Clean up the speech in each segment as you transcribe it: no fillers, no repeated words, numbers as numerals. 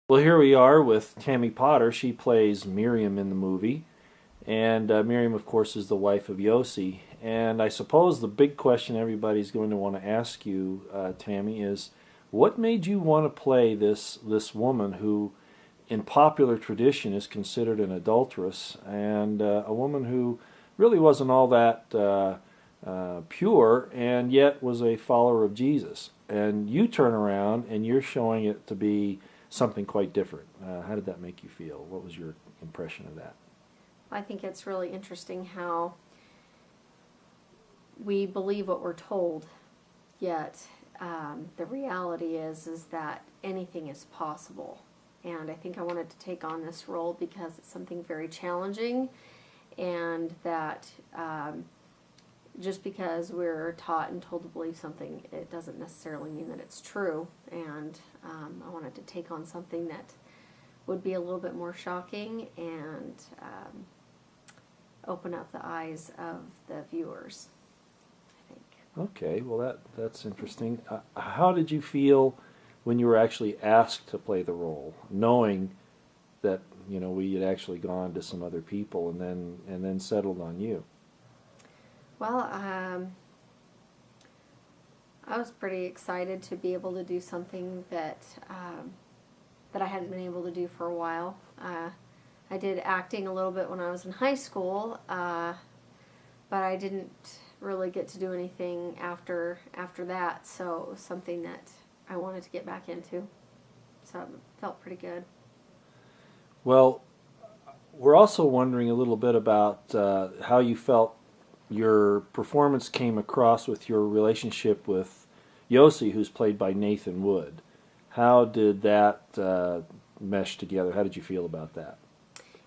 Well, here we are with Tammy Potter. She plays Miriam in the movie. And Miriam, of course, is the wife of Yossi. And I suppose the big question everybody's going to want to ask you, Tammy, is what made you want to play this woman who, in popular tradition, is considered an adulteress and a woman who really wasn't all that pure and yet was a follower of Jesus? And you turn around and you're showing it to be something quite different. How did that make you feel? What was your impression of that? I think it's really interesting how we believe what we're told, yet the reality is that anything is possible. And I think I wanted to take on this role because it's something very challenging, and that just because we're taught and told to believe something, it doesn't necessarily mean that it's true. And I wanted to take on something that would be a little bit more shocking and open up the eyes of the viewers, I think. Okay, well that's interesting. How did you feel when you were actually asked to play the role, knowing that we had actually gone to some other people and then settled on you? Well, I was pretty excited to be able to do something that I hadn't been able to do for a while. I did acting a little bit when I was in high school, but I didn't really get to do anything after that, so it was something that I wanted to get back into. So it felt pretty good. Well, we're also wondering a little bit about how you felt your performance came across with your relationship with Yossi, who's played by Nathan Wood. How did that mesh together? How did you feel about that?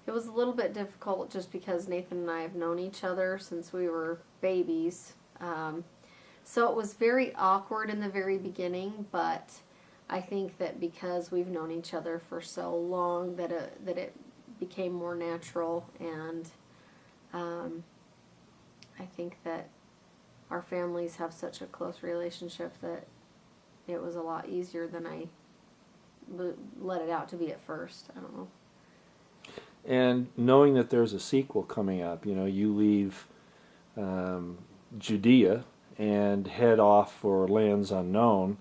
It was a little bit difficult just because Nathan and I have known each other since we were babies. So it was very awkward in the very beginning, but I think that because we've known each other for so long that it became more natural, and I think that our families have such a close relationship that it was a lot easier than I let it out to be at first. I don't know. And knowing that there's a sequel coming up, you leave Judea and head off for lands unknown,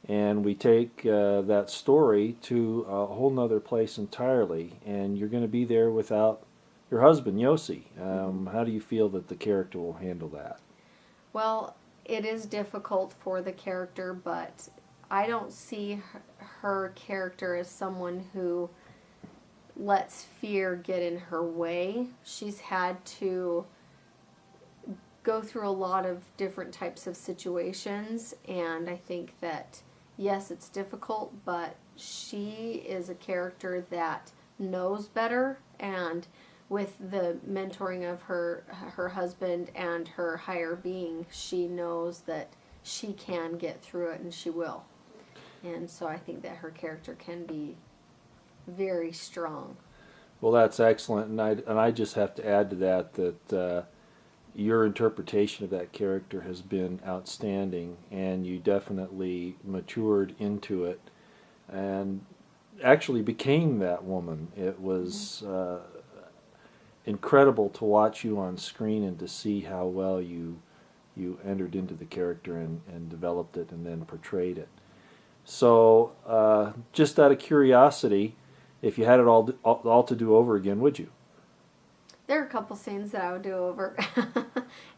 and we take that story to a whole nother place entirely, and you're going to be there without your husband, Yossi. How do you feel that the character will handle that? Well, it is difficult for the character, but I don't see her character as someone who lets fear get in her way. She's had to go through a lot of different types of situations, and I think that, yes, it's difficult, but she is a character that knows better, and with the mentoring of her husband and her higher being, she knows that she can get through it, and she will. And so I think that her character can be very strong. Well, that's excellent, and I just have to add to that your interpretation of that character has been outstanding, and you definitely matured into it, and actually became that woman. It was incredible to watch you on screen and to see how well you entered into the character and developed it and then portrayed it. So, just out of curiosity, if you had it all to do over again, would you? There are a couple scenes that I would do over.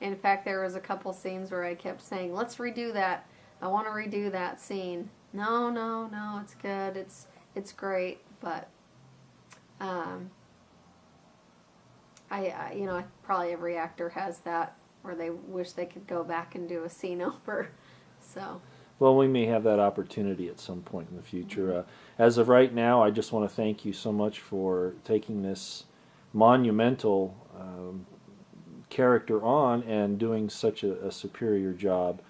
In fact, there was a couple scenes where I kept saying, "Let's redo that. I want to redo that scene." No, no, no, it's good. It's great, but probably every actor has that, where they wish they could go back and do a scene over. So. Well, we may have that opportunity at some point in the future. As of right now, I just want to thank you so much for taking this monumental character on and doing such a superior job.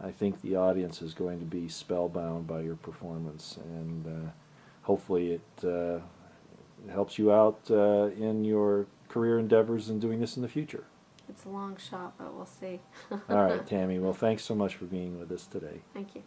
I think the audience is going to be spellbound by your performance, and hopefully it helps you out in your career endeavors and doing this in the future. It's a long shot, but we'll see. All right, Tammy. Well, thanks so much for being with us today. Thank you.